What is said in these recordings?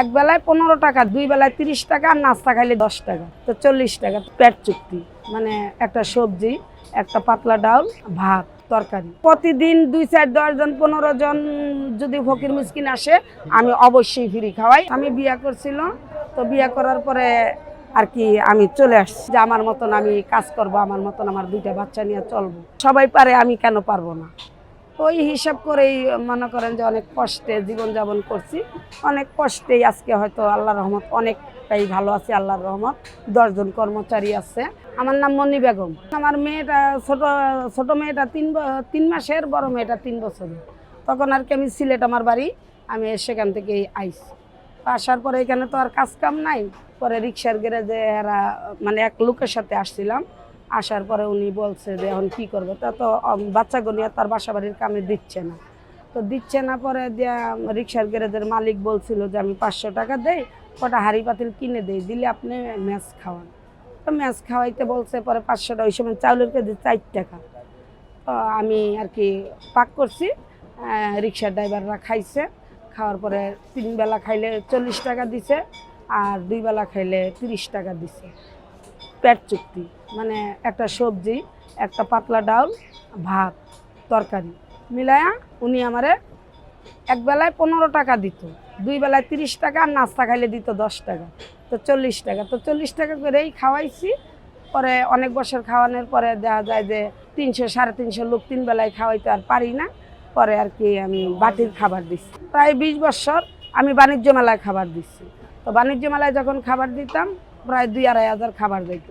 এক বেলায় 15 টাকা, 2 বেলায় 30 টাকা, আর নাস্তা খাইলে 10 টাকা, তো 40 টাকা পেট চুক্তি। মানে একটা সবজি, একটা পাতলা ডাউল, ভাত, তরকারি। প্রতিদিন 2, 4, 10 জন 15 জন যদি ফকির মিসকিন আসে আমি অবশ্যই ফ্রি খাওয়াই। আমি বিয়ে করছিল, তো বিয়ে করার পরে আর কি আমি চলে আসছি যে আমার মতন আমি কাজ করব, আমার মতন আমার 2টা বাচ্চা নিয়ে চলবো। সবাই পারে, আমি কেন পারবো না? ওই হিসাব করেই মনে করেন যে অনেক কষ্টে জীবনযাপন করছি। অনেক কষ্টেই আজকে হয়তো আল্লাহর রহমত অনেকটাই ভালো আছে। আল্লাহর রহমত 10 জন কর্মচারী আছে। আমার নাম মনি বেগম। আমার মেয়েটা ছোট মেয়েটা 3 মাসের, বড় মেয়েটা 3 বছরের। তখন আর কি আমি সিলেট আমার বাড়ি, আমি সেখান থেকে আইছি। আসার পরে এখানে তো আর কাজ কাম নাই। পরে রিক্সার গ্যারেজে এরা মানে এক লোকের সাথে আসছিলাম। আসার পরে উনি বলছে যে এখন কী করবো, তা তো বাচ্চাগুলো নিয়ে তার বাসা বাড়ির কামে দিচ্ছে না। তো দিচ্ছে না, পরে দিয়া রিক্সার গ্যারেজের মালিক বলছিল যে আমি 500 টাকা দেই, কটা হাঁড়ি পাতিল কিনে দেই, দিলে আপনি ম্যাচ খাওয়ান। তো ম্যাচ খাওয়াইতে বলছে। পরে 500 টাকা, ওই সময় চাউলের কেজি 4 টাকা। তো আমি আর কি পাক করছি, রিক্সার ড্রাইভাররা খাইছে। খাওয়ার পরে 3 বেলা খাইলে 40 টাকা দিছে, আর 2 বেলা খাইলে 30 টাকা দিছে পেট চুক্তি। মানে একটা সবজি, একটা পাতলা ডাউল, ভাত, তরকারি মিলায়া উনি আমারে এক বেলায় 15 টাকা দিত, 2 বেলায় 30 টাকা, আর নাস্তা খাইলে দিত 10 টাকা, তো 40 টাকা। তো 40 টাকা করেই খাওয়াইছি। পরে অনেক বছর খাওয়ানোর পরে দেখা যায় যে 300 সাড়ে 300 লোক 3 বেলায় খাওয়াইতে আর পারি না। পরে আর কি আমি বাটির খাবার দিচ্ছি। প্রায় 20 বছর আমি বাণিজ্য মেলায় খাবার দিচ্ছি। তো বাণিজ্য মেলায় যখন খাবার দিতাম প্রায় 2-2.5 হাজার খাবার দিত।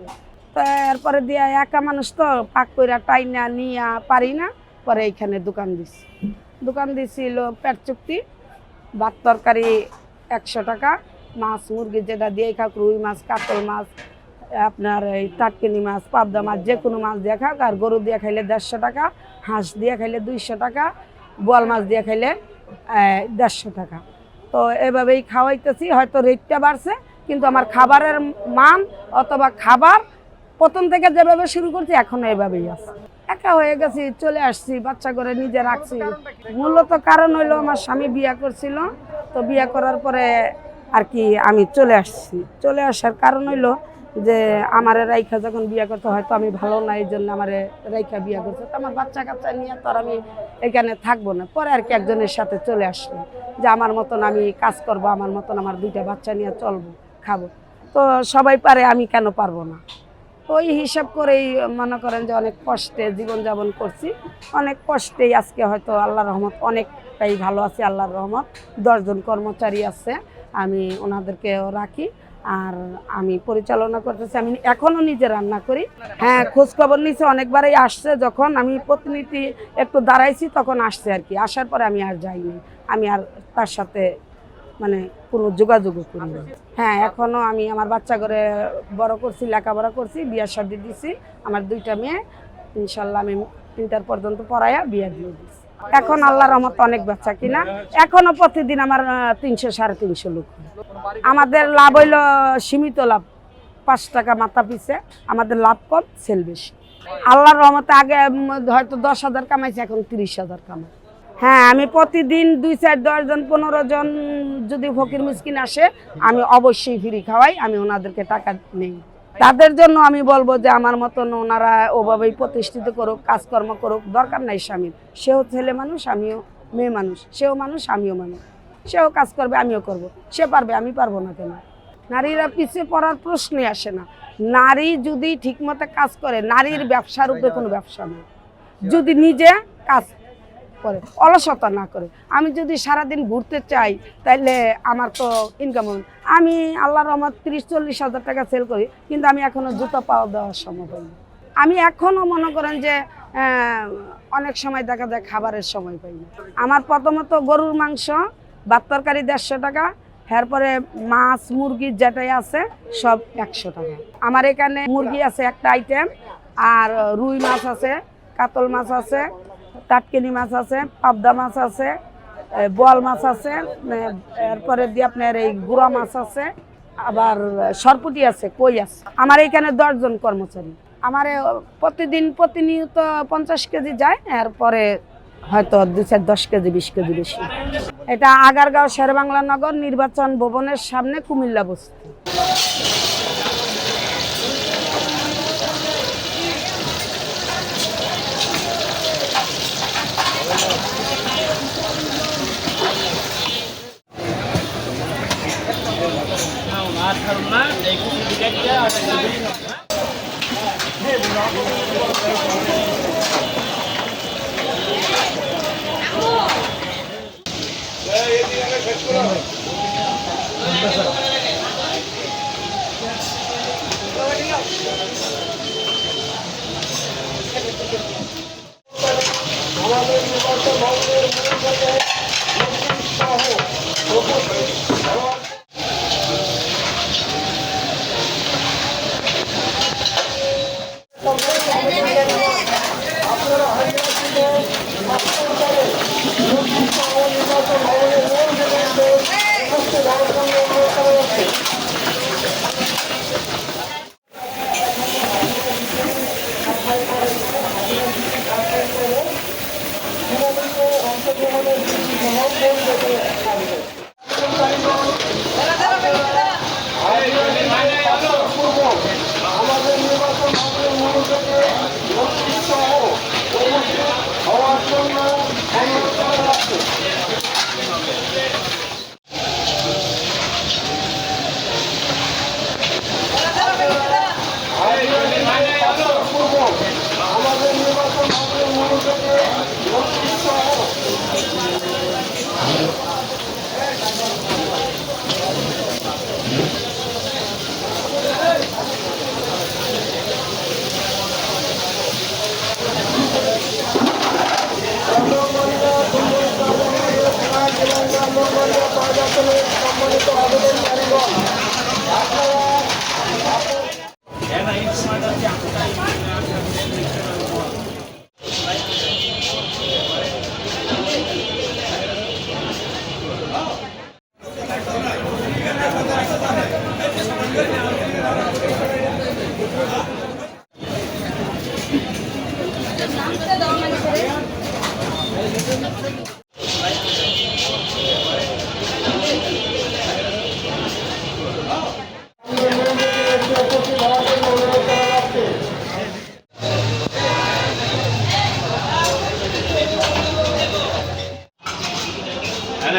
তো এরপরে দিয়া একা মানুষ তো পাক কইরা টাইনা নিয়া পারি না। পরে এইখানে দোকান দিছিল পেট চুক্তি। ভাত তরকারি 100 টাকা, মাছ মুরগি যেটা দিয়ে খাক, রুই মাছ, কাতল মাছ, আপনার এই টাটকিনি মাছ, পাবদা মাছ, যে কোনো মাছ দিয়ে খাক। আর গরু দিয়ে খাইলে 150 টাকা, হাঁস দিয়ে খাইলে 200 টাকা, বোয়াল মাছ দিয়ে খাইলে 150 টাকা। তো এভাবেই খাওয়াইতেছি। হয়তো রেটটা বাড়ছে, কিন্তু আমার খাবারের মান অথবা খাবার প্রথম থেকে যেভাবে শুরু করছি এখনো এভাবেই আছে। একা হয়ে গেছি, চলে আসছি, বাচ্চা করে নিজে রাখছি। মূলত কারণ হইলো আমার স্বামী বিয়ে করছিল, তো বিয়ে করার পরে আর কি আমি চলে আসছি। চলে আসার কারণ হইলো যে আমারে রাইখা যখন বিয়ে করতে, হয়তো আমি ভালো না, এই জন্য আমারে রাইখা বিয়ে করছে। তো আমার বাচ্চা কাচ্চা নিয়ে তো আর আমি এখানে থাকবো না। পরে আর কি একজনের সাথে চলে আসলাম যে আমার মতন আমি কাজ করব, আমার মতন আমার 2টা বাচ্চা নিয়ে চলবো, খাবো। তো সবাই পারে, আমি কেন পারবো না? ওই হিসাব করেই মনে করেন যে অনেক কষ্টে জীবনযাপন করছি। অনেক কষ্টেই আজকে হয়তো আল্লাহর রহমত অনেকটাই ভালো আছে। আল্লাহর রহমত 10 জন কর্মচারী আছে, আমি ওনাদেরকেও রাখি। আর আমি পরিচালনা করতেছি, আমি এখনও নিজে রান্না করি। হ্যাঁ, খোঁজখবর নিচ্ছে, অনেকবারই আসছে। যখন আমি প্রতিনিধি একটু দাঁড়াইছি তখন আসছে আর কি। আসার পরে আমি আর যাইনি, আমি আর তার সাথে মানে কোনো যোগাযোগও করি না। হ্যাঁ, এখনও আমি আমার বাচ্চা করে বড় করছি, লেখাপড়া করছি, বিয়ার শাদী দিছি। আমার 2টা মেয়ে, ইনশাল্লাহ আমি ইন্টার পর্যন্ত পড়াইয়া বিয়ে দিয়ে দিচ্ছি। এখন আল্লাহর রহমত অনেক বাচ্চা কিনা, এখনো প্রতিদিন আমার 300 সাড়ে 300 লোক। আমাদের লাভ হইল সীমিত লাভ, 5 টাকা মাথা পিছে। আমাদের লাভ কম, সেল বেশি। আল্লাহর রহমতে আগে হয়তো 10,000 কামাইছি, এখন 30,000 কামাই। হ্যাঁ, আমি প্রতিদিন 2, 4, 10 জন 15 জন যদি ফকির মিসকিন আসে আমি অবশ্যই ফ্রি খাওয়াই। আমি ওনাদেরকে টাকা নেই। তাদের জন্য আমি বলবো যে আমার মতন ওনারা ওভাবেই প্রতিষ্ঠিত করুক, কাজকর্ম করুক, দরকার নাই স্বামীর। সেও ছেলে মানুষ, আমিও মেয়ে মানুষ। সেও মানুষ, আমিও মানুষ। সেও কাজ করবে, আমিও করব। সে পারবে, আমি পারবো না কেন? নারীরা পিছিয়ে পড়ার প্রশ্নই আসে না। নারী যদি ঠিকমতো কাজ করে, নারীর ব্যবসার উপরে কোনো ব্যবসা নেই। যদি নিজে কাজ করে, অলসতা না করে। আমি যদি সারাদিন ঘুরতে চাই তাইলে আমার তো ইনকাম হবে। আমি আল্লাহর রহমত 30-40 হাজার টাকা সেল করি, কিন্তু আমি এখনো জুতা পাওয়া দেওয়ার সম্ভব হয়নি। আমি এখনো মনে করেন যে অনেক সময় দেখা যায় খাবারের সময় পাই না। আমার প্রথমত গরুর মাংস, ভাত তরকারি 150 টাকা, এরপরে মাছ মুরগি যেটাই আছে সব 100 টাকা। আমার এখানে মুরগি আছে একটা আইটেম, আর রুই মাছ আছে, কাতল মাছ আছে, টাটকিনি মাছ আছে, পাবদা মাছ আছে, বোয়াল মাছ আছে, এরপরে দিয়ে আপনার এই গুড়া মাছ আছে, আবার সরপুটি আছে, কই আছে। আমার এখানে 10 জন কর্মচারী। আমার প্রতিনিয়ত 50 কেজি যায়, এরপরে হয়তো 2-4-10 কেজি 20 কেজি বেশি। এটা আগারগাঁও শেরেবাংলা নগর নির্বাচন ভবনের সামনে কুমিল্লা বস্তি।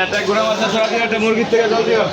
একটা ঘোড়া মাছ আছে, একটা মুরগির থেকে জল দিও।